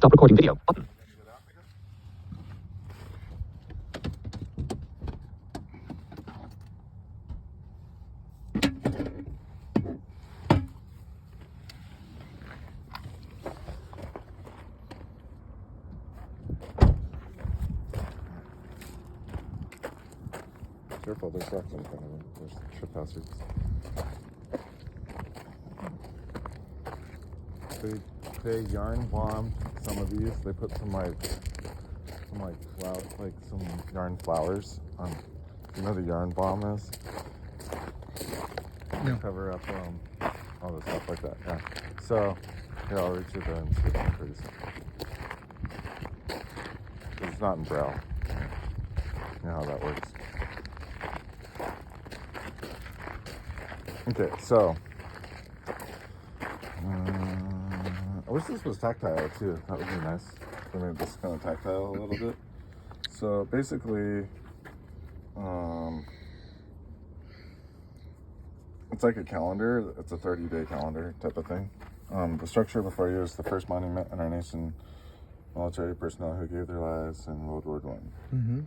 Stop recording video. Button. Careful, there's rocks in front of them. There's trip hazards. They yarn bombed some of these. They put some yarn flowers on. You know what a yarn bomb is? No. Cover up all the stuff like that. Yeah. So here, I'll reach it there and see if it's pretty. It's not in braille. You know how that works. Okay, so I wish this was tactile too. That would be nice. I made this kind of tactile a little bit. So basically, it's like a calendar. It's a 30-day calendar type of thing. The structure before you is the first monument in our nation, military personnel who gave their lives in World War I. Mm-hmm.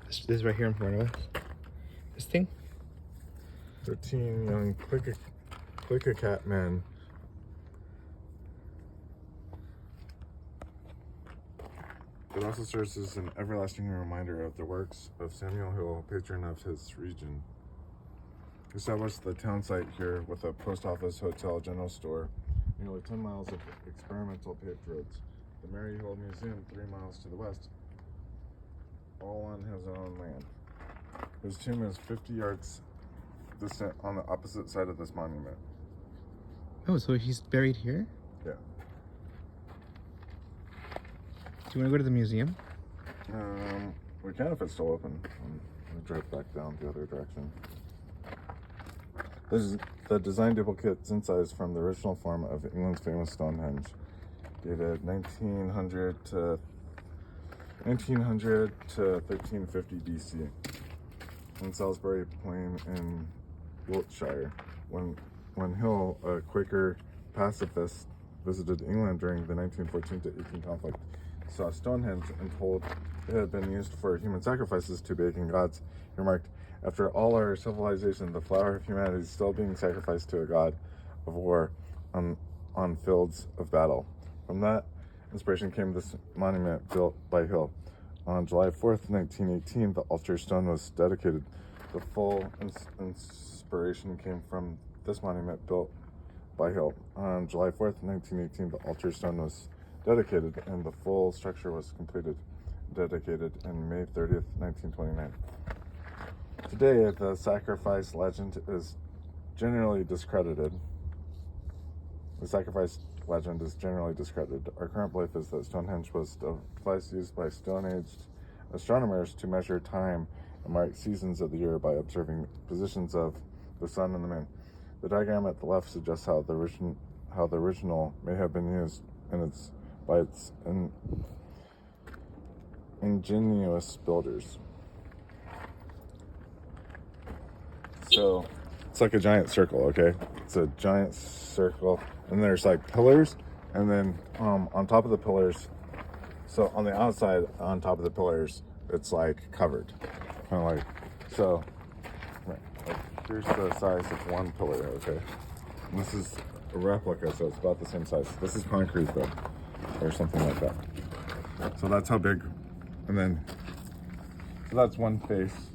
This is right here in front of us. This thing? 13 young click-a-cat men. It also serves as an everlasting reminder of the works of Samuel Hill, patron of his region. Established the town site here with a post office, hotel, general store, nearly 10 miles of experimental paved roads. The Mary Hill Museum, 3 miles to the west, all on his own land. His tomb is 50 yards distant on the opposite side of this monument. Oh, so he's buried here? Yeah. Do you want to go to the museum? We can if it's still open. I'm gonna drive back down the other direction. This is the design duplicates incised from the original form of England's famous Stonehenge, dated 1900 to 1350 BC, in Salisbury Plain in Wiltshire. When Hill, a Quaker pacifist, visited England during the 1914 to 18 conflict, saw Stonehenge and told it had been used for human sacrifices to pagan gods, he remarked, "After all our civilization, the flower of humanity is still being sacrificed to a god of war on fields of battle." From that inspiration came this monument built by Hill. On July 4th, 1918, the altar stone was dedicated. The full inspiration came from this monument built by Hill. On July 4th, 1918, the altar stone was dedicated and the full structure was completed, dedicated in May 30th, 1929. Today, the sacrifice legend is generally discredited. The sacrifice legend is generally discredited. Our current belief is that Stonehenge was a device used by Stone Age astronomers to measure time and mark seasons of the year by observing positions of the sun and the moon. The diagram at the left suggests how the original may have been used by its ingenious builders. So it's like a giant circle, okay? It's a giant circle, and there's like pillars, and then on top of the pillars, so on the outside, on top of the pillars, it's like covered, kind of like, so, right, like here's the size of one pillar, okay? And this is a replica, so it's about the same size. This is concrete though, or something like that. So that's how big, and then, so that's one face.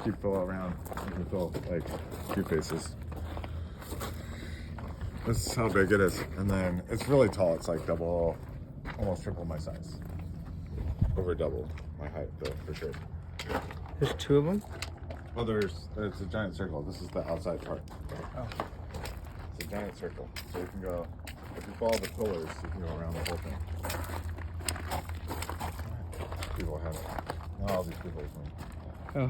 Keep fill around, you can fill like 2 faces. This is how big it is, and then it's really tall. It's like double, almost triple my size. Over double my height though, for sure. There's 2 of them? Well, it's a giant circle. This is the outside part. Oh. It's a giant circle. So you can go, if you follow the pillars, you can go around the whole thing. People have it. Not all these people have Oh.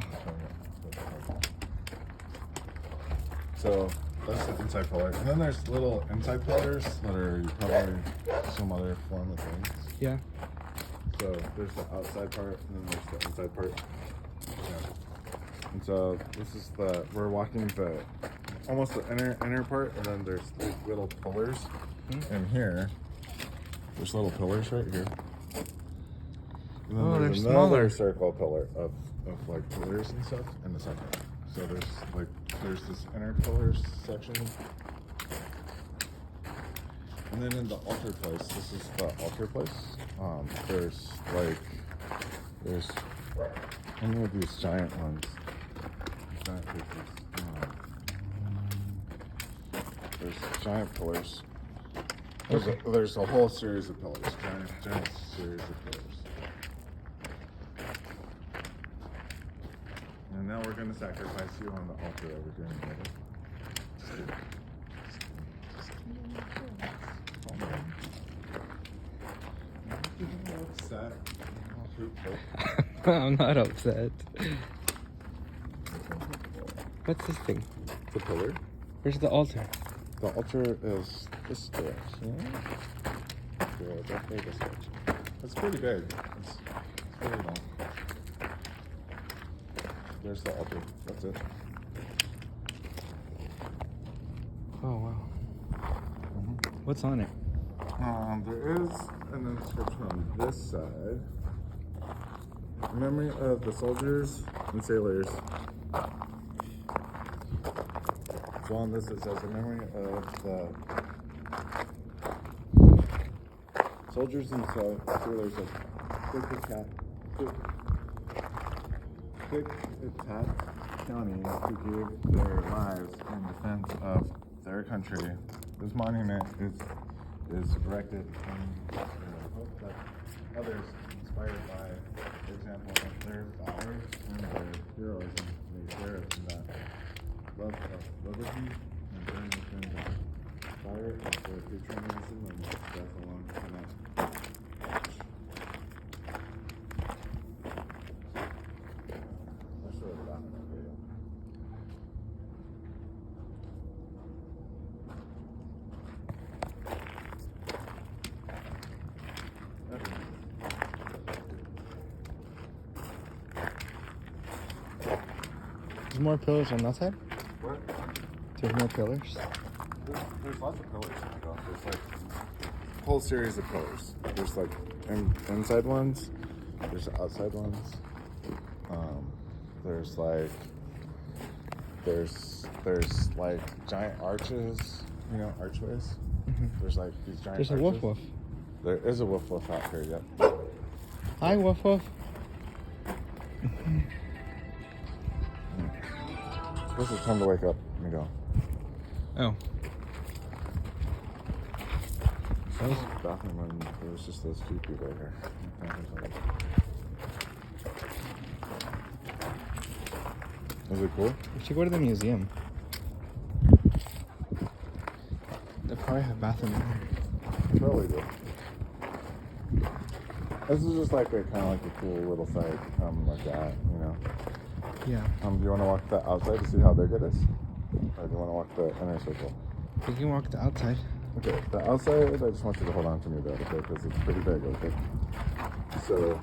So that's the inside pillar. And then there's little inside pillars that are probably some other form of things. Yeah. So there's the outside part and then there's the inside part. Yeah. And so this is we're walking almost the inner part, and then there's these little pillars in here There's little pillars right here. And then Oh, there's they're another smaller. circle pillar of like pillars and stuff in the center. So there's this inner pillars section. And then in the altar place, this is the altar place. There's any of these giant ones. Giant pieces. There's giant pillars. There's a whole series of pillars. Giant series of pillars. And now we're going to sacrifice you on the altar over here in the middle. Just kidding. Calm down. You're upset. I'm not upset. What's this thing? The pillar? Where's the altar? The altar is this direction. Yeah, definitely this direction. It's pretty big. It's pretty long. There's the altar. That's it. Oh wow. What's on it? There is an inscription on this side. In memory of the soldiers and sailors. So on this it says in memory of the soldiers and sailors of Klickitat County who gave their lives in defense of their country. This monument is erected in hope that others, inspired by the example of their valor and their heroism, may share in that love of liberty and burn within the fire of their patriotism and death alone cannot. That's really loud in that video. There's more pillars on that side? What? There's more pillars? There's lots of pillars. There's like a whole series of pillars. There's like inside ones. There's outside ones. There's like giant arches. You know, archways. Mm-hmm. There's like these giant. There's a arches. woof woof. There is a woof woof out here. Yep. Hi, woof woof. This is time to wake up. Let me go. Oh. That was the bathroom and there was just those two people right here. Is it cool? We should go to the museum. They probably have bathroom in there. Probably do. This is just like a kind of like a cool little site, like that, you know. Yeah. Do you want to walk the outside to see how big it is, or do you want to walk the inner circle? We can walk the outside. Okay, the outside. I just want you to hold on to me there, okay? Because it's pretty big, okay? So,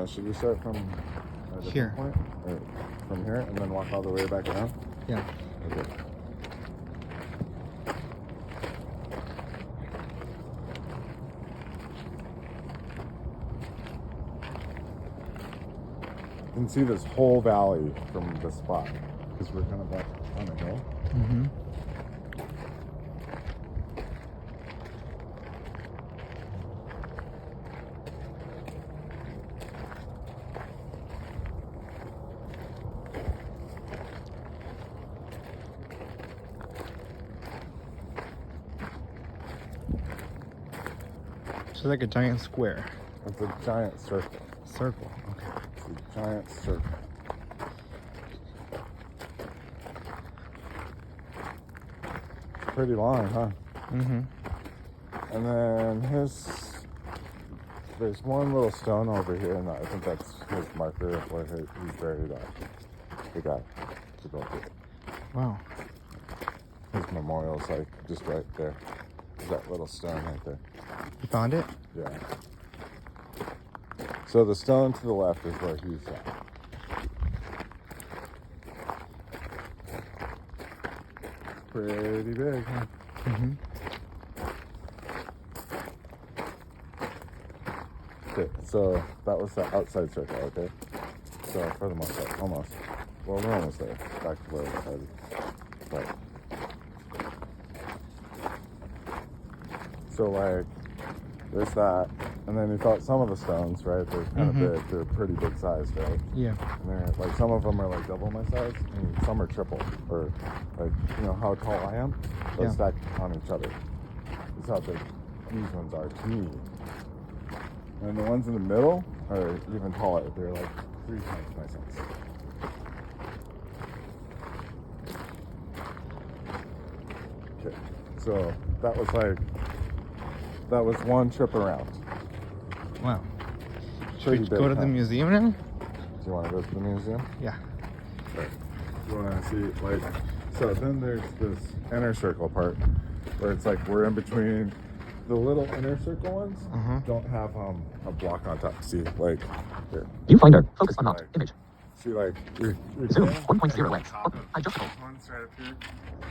should we start from a different Here. point, or from here, and then walk all the way back around? Yeah. Okay. You can see this whole valley from this spot because we're kind of up on a hill. Mm-hmm. So like a giant square. It's a giant circle. Circle. Okay. It's a giant circle. Pretty long, huh? Mm-hmm. And then there's one little stone over here, and I think that's his marker of where he's buried at. The guy to go through. Wow. His memorial's like just right there. There's that little stone right there. You found it? Yeah. So the stone to the left is where he's at. Pretty big, huh? Mm-hmm. Okay, so that was the outside circle, okay? So for the most part, almost. Well, we're almost there. Back to where we started. But so like there's that, and then you thought some of the stones, right? They're kind of big. They're pretty big sized, right? Yeah. And they're like some of them are like double my size, and some are triple, or like how tall I am, but stacked on each other. That's how big these ones are to me. And the ones in the middle are even taller. They're like 3 times my size. Okay, so that was one trip around. Wow. Should Pretty we big, go to the museum now? Do you want to go to the museum? Yeah. Okay. You want to see, like, so then there's this inner circle part where it's like we're in between. The little inner circle ones don't have a block on top. See, like, here. Viewfinder, focus unlocked, Like, image. See, like, your Zoom, camera 1.0x, top of adjustable. this one's right up here,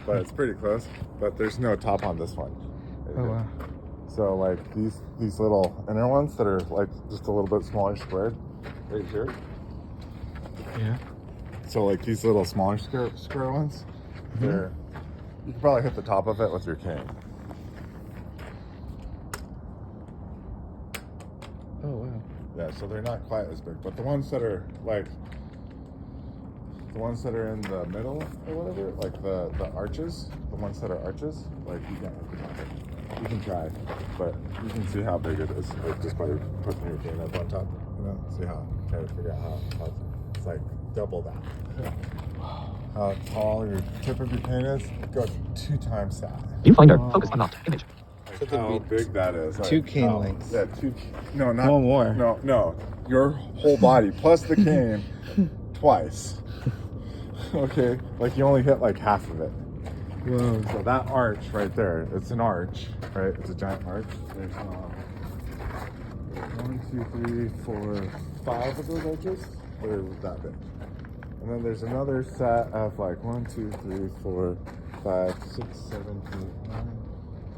but it's pretty close. But there's no top on this one. Right Oh here. wow. So like these little inner ones that are like just a little bit smaller squared, right here. Yeah. So like these little smaller square ones, they're you can probably hit the top of it with your cane. Oh wow. Yeah, so they're not quite as big, but the ones that are like the ones that are in the middle or whatever, like the arches, the ones that are arches, like you can't hit the top of it. You can try, but you can see how big it is like, just by putting your cane up on top. See how try to figure out how it's like double that. How tall your tip of your cane is, go 2 times that. Viewfinder, focus unlocked, image. Like how big that is. Like 2 cane how- lengths. Yeah, no, not One more. No, your whole body plus the cane twice. Okay, like you only hit like half of it. Whoa. So that arch right there, it's an arch, right? It's a giant arch. There's 1, 2, 3, 4, 5 of those arches. They're that big. And then there's another set of like 1, 2, 3, 4, 5, 6, 7, 8, 9,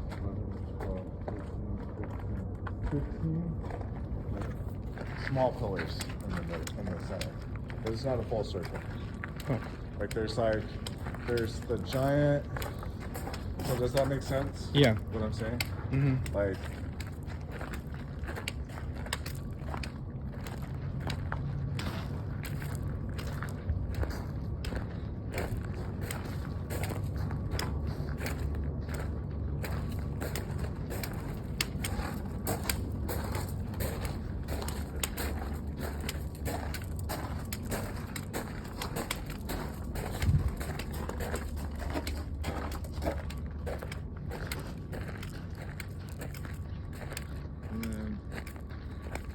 11, 12, 13, 14, 15. Small pillars in the center. But it's not a full circle. Huh. Like there's the giant. So does that make sense? Yeah. What I'm saying? Like.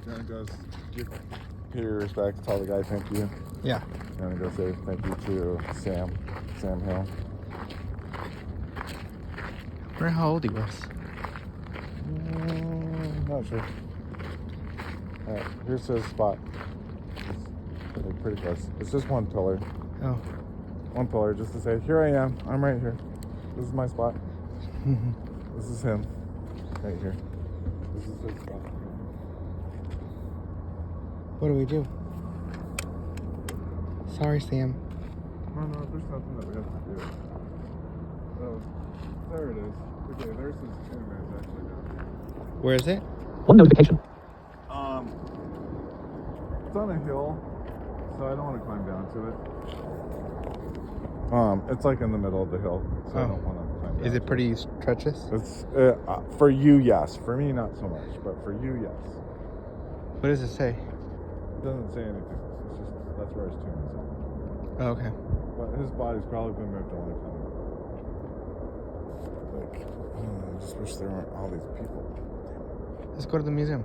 Then goes pay your respects, tell the guy thank you. Yeah. And go say thank you to Sam Hill. I wonder how old he was. Not sure. Alright, here's his spot. It's like pretty close. It's just one pillar. Oh. One pillar just to say, here I am. I'm right here. This is my spot. This is him. Right here. This is his spot. What do we do? Sorry, Sam. No, there's nothing that we have to do. Oh, there it is. Okay, there's his tomb is actually down here. Where is it? One notification. It's on a hill, so I don't want to climb down to it. It's like in the middle of the hill, so I don't want to climb down. Is it to pretty treacherous? It's for you, yes. For me, not so much, but for you, yes. What does it say? It doesn't say anything. It's just that's where his tomb is. Oh, okay. But his body's probably been moved a long time ago. Like, I just wish there weren't all these people. Let's go to the museum.